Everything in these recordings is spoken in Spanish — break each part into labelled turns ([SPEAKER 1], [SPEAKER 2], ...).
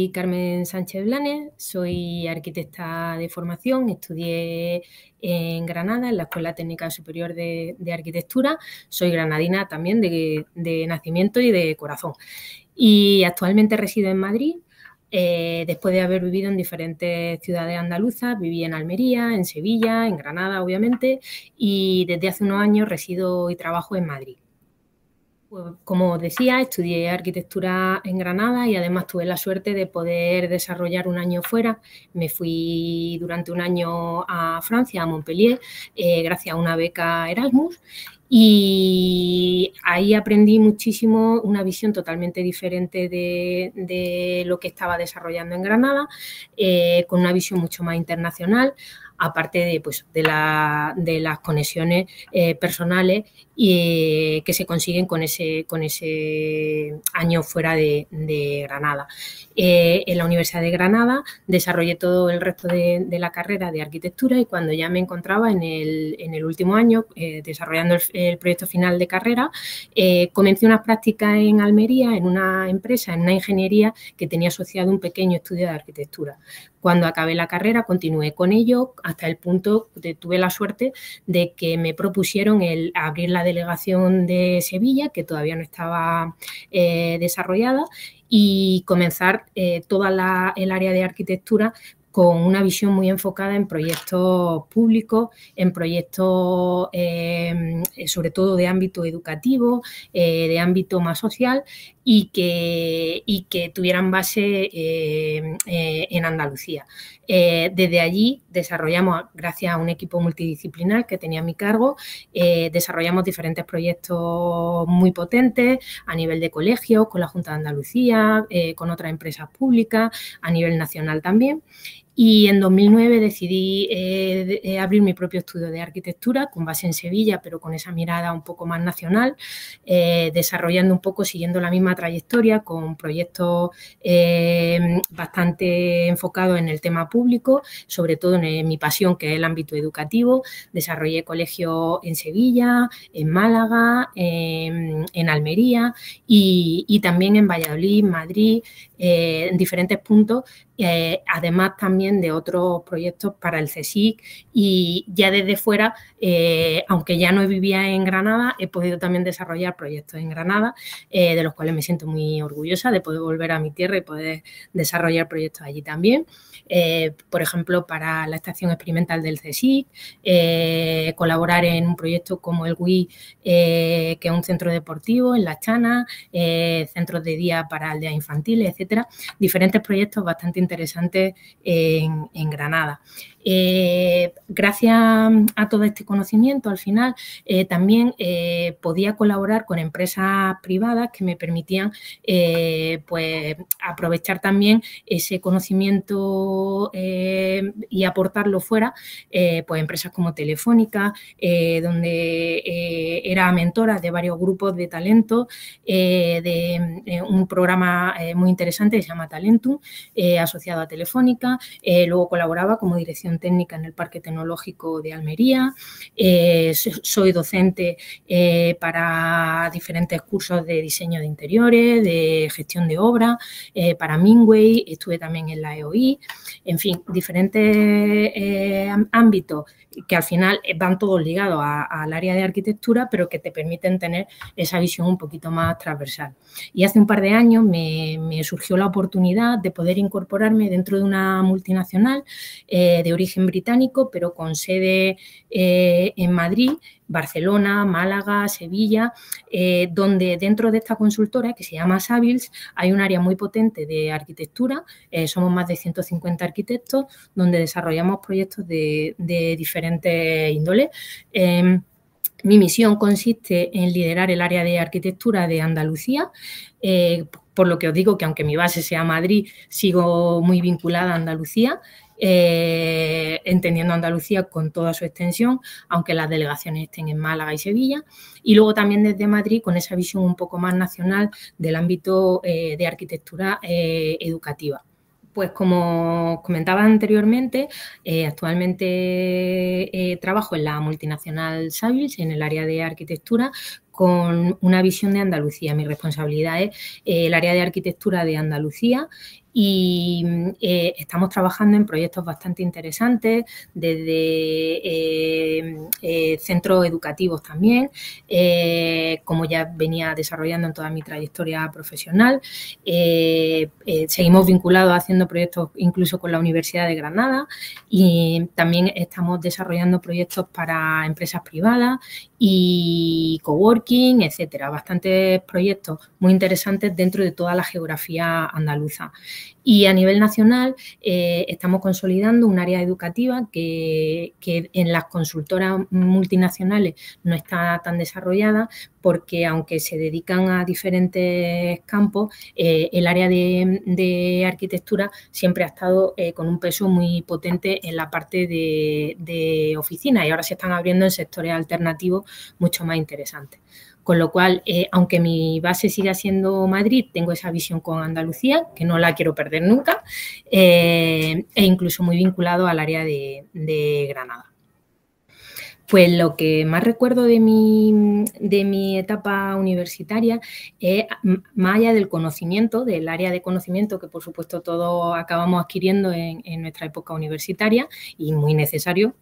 [SPEAKER 1] soy Carmen Sánchez Blanes, soy arquitecta de formación, estudié en Granada, en la Escuela Técnica Superior de Arquitectura, soy granadina también de nacimiento y de corazón. Y actualmente resido en Madrid, después de haber vivido en diferentes ciudades andaluzas, viví en Almería, en Sevilla, en Granada, obviamente, y desde hace unos años resido y trabajo en Madrid. Pues, como decía, estudié arquitectura en Granada y además tuve la suerte de poder desarrollar un año fuera. Me fui durante un año a Francia, a Montpellier, gracias a una beca Erasmus. Y ahí aprendí muchísimo, una visión totalmente diferente de lo que estaba desarrollando en Granada, con una visión mucho más internacional, aparte de las conexiones personales que se consiguen con ese año fuera de Granada. En la Universidad de Granada desarrollé todo el resto de la carrera de arquitectura y cuando ya me encontraba en el último año desarrollando el proyecto final de carrera, comencé unas prácticas en Almería, en una empresa, en una ingeniería que tenía asociado un pequeño estudio de arquitectura. Cuando acabé la carrera continué con ello hasta el punto de tuve la suerte de que me propusieron el abrir la delegación de Sevilla, que todavía no estaba desarrollada, y comenzar toda el área de arquitectura con una visión muy enfocada en proyectos públicos, en proyectos sobre todo de ámbito educativo, de ámbito más social y que tuvieran base en Andalucía. Desde allí desarrollamos, gracias a un equipo multidisciplinar que tenía a mi cargo, desarrollamos diferentes proyectos muy potentes a nivel de colegios, con la Junta de Andalucía, con otras empresas públicas, a nivel nacional también. Y en 2009 decidí abrir mi propio estudio de arquitectura con base en Sevilla, pero con esa mirada un poco más nacional, desarrollando un poco, siguiendo la misma trayectoria, con proyectos bastante enfocados en el tema público, sobre todo en mi pasión, que es el ámbito educativo. Desarrollé colegios en Sevilla, en Málaga, en Almería y también en Valladolid, Madrid, en diferentes puntos, además también de otros proyectos para el CSIC y ya desde fuera, aunque ya no vivía en Granada, he podido también desarrollar proyectos en Granada, de los cuales me siento muy orgullosa de poder volver a mi tierra y poder desarrollar proyectos allí también. Por ejemplo, para la estación experimental del CSIC, colaborar en un proyecto como el WI, que es un centro deportivo en La Chana, centros de día para aldeas infantiles, etcétera. Diferentes proyectos bastante interesantes en Granada. Gracias a todo este conocimiento, al final también podía colaborar con empresas privadas que me permitían pues aprovechar también ese conocimiento y aportarlo fuera, pues empresas como Telefónica, donde era mentora de varios grupos de talento, de un programa muy interesante que se llama Talentum, asociado a Telefónica. Luego colaboraba como dirección técnica en el Parque Tecnológico de Almería. Soy docente para diferentes cursos de diseño de interiores, de gestión de obra, para Minway, estuve también en la EOI. En fin, diferentes ámbitos que al final van todos ligados al área de arquitectura, pero que te permiten tener esa visión un poquito más transversal. Y hace un par de años me surgió la oportunidad de poder incorporarme dentro de una multinacional de origen británico, pero con sede en Madrid, Barcelona, Málaga, Sevilla, donde dentro de esta consultora que se llama Savills hay un área muy potente de arquitectura, somos más de 150 arquitectos, donde desarrollamos proyectos de diferentes índoles. Mi misión consiste en liderar el área de arquitectura de Andalucía, por lo que os digo que aunque mi base sea Madrid, sigo muy vinculada a Andalucía, entendiendo Andalucía con toda su extensión, aunque las delegaciones estén en Málaga y Sevilla, y luego también desde Madrid con esa visión un poco más nacional del ámbito de arquitectura educativa. Pues como comentaba anteriormente, actualmente trabajo en la multinacional Savills en el área de arquitectura con una visión de Andalucía. Mi responsabilidad es el área de arquitectura de Andalucía y estamos trabajando en proyectos bastante interesantes, desde centros educativos también, como ya venía desarrollando en toda mi trayectoria profesional. Seguimos vinculados haciendo proyectos incluso con la Universidad de Granada y también estamos desarrollando proyectos para empresas privadas y coworking, etcétera. Bastantes proyectos muy interesantes dentro de toda la geografía andaluza. Y a nivel nacional estamos consolidando un área educativa que en las consultoras multinacionales no está tan desarrollada, porque aunque se dedican a diferentes campos, el área de arquitectura siempre ha estado con un peso muy potente en la parte de oficina, y ahora se están abriendo en sectores alternativos mucho más interesantes. Con lo cual, aunque mi base siga siendo Madrid, tengo esa visión con Andalucía, que no la quiero perder nunca, e incluso muy vinculado al área de Granada. Pues lo que más recuerdo de mi etapa universitaria es, más allá del conocimiento, del área de conocimiento que por supuesto todos acabamos adquiriendo en nuestra época universitaria y muy necesario,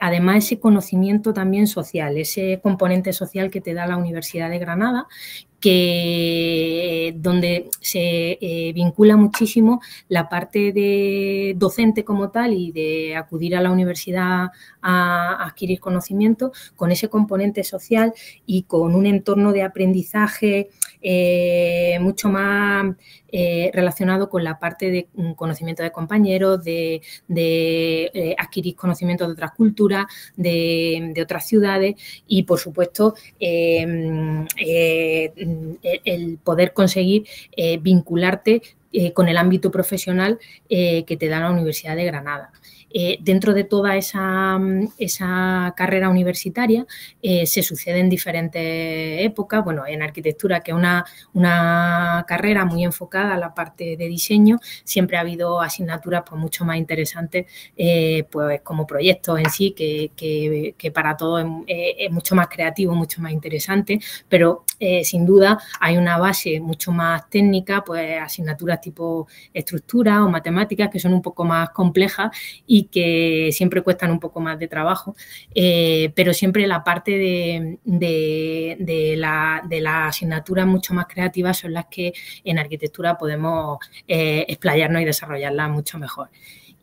[SPEAKER 1] además ese conocimiento también social, ese componente social que te da la Universidad de Granada, donde se vincula muchísimo la parte de docente como tal y de acudir a la universidad a adquirir conocimiento, con ese componente social y con un entorno de aprendizaje mucho más relacionado con la parte de conocimiento de compañeros, de adquirir conocimientos de otras culturas, de otras ciudades y, por supuesto, el poder conseguir vincularte con el ámbito profesional que te da la Universidad de Granada. Dentro de toda esa carrera universitaria se suceden diferentes épocas. Bueno, en arquitectura, que es una carrera muy enfocada a la parte de diseño, siempre ha habido asignaturas pues, mucho más interesantes, pues como proyectos en sí, que para todos es mucho más creativo, mucho más interesante, pero sin duda hay una base mucho más técnica, pues asignaturas tipo estructura o matemáticas que son un poco más complejas y que siempre cuestan un poco más de trabajo, pero siempre la parte de la asignatura mucho más creativas son las que en arquitectura podemos explayarnos y desarrollarlas mucho mejor.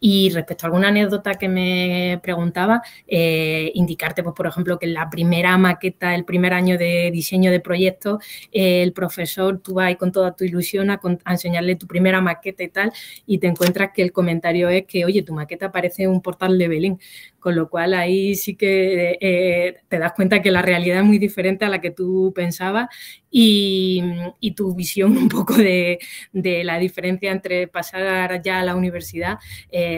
[SPEAKER 1] Y respecto a alguna anécdota que me preguntaba, indicarte, pues, por ejemplo, que en la primera maqueta, el primer año de diseño de proyectos, el profesor, tú vas ahí con toda tu ilusión a enseñarle tu primera maqueta y tal, y te encuentras que el comentario es que, oye, tu maqueta parece un portal de Belén, con lo cual ahí sí que te das cuenta que la realidad es muy diferente a la que tú pensabas y tu visión un poco de la diferencia entre pasar ya a la universidad,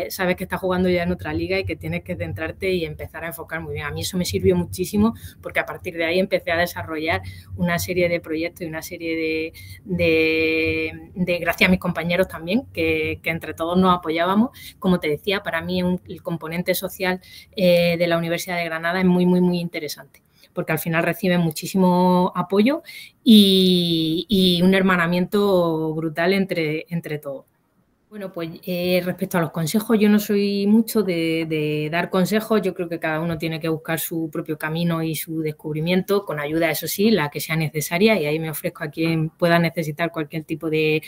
[SPEAKER 1] sabes que estás jugando ya en otra liga y que tienes que centrarte y empezar a enfocar muy bien. A mí eso me sirvió muchísimo porque a partir de ahí empecé a desarrollar una serie de proyectos y una serie de gracias a mis compañeros también, que entre todos nos apoyábamos. Como te decía, para mí el componente social de la Universidad de Granada es muy, muy, muy interesante, porque al final reciben muchísimo apoyo y un hermanamiento brutal entre todos. Bueno, pues respecto a los consejos, yo no soy mucho de dar consejos. Yo creo que cada uno tiene que buscar su propio camino y su descubrimiento, con ayuda, eso sí, la que sea necesaria, y ahí me ofrezco a quien pueda necesitar cualquier tipo de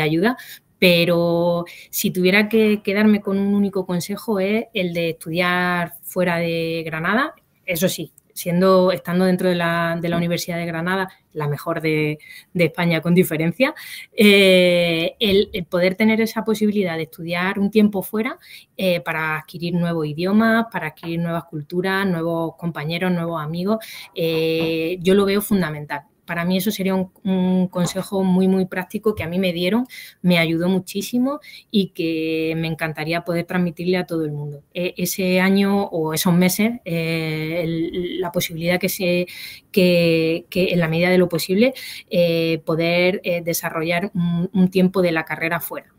[SPEAKER 1] ayuda. Pero si tuviera que quedarme con un único consejo es el de estudiar fuera de Granada, eso sí, estando dentro de la Universidad de Granada, la mejor de España con diferencia, el poder tener esa posibilidad de estudiar un tiempo fuera para adquirir nuevos idiomas, para adquirir nuevas culturas, nuevos compañeros, nuevos amigos, yo lo veo fundamental. Para mí eso sería un consejo muy, muy práctico que a mí me dieron, me ayudó muchísimo y que me encantaría poder transmitirle a todo el mundo. Ese año o esos meses, la posibilidad que en la medida de lo posible poder desarrollar un tiempo de la carrera fuera.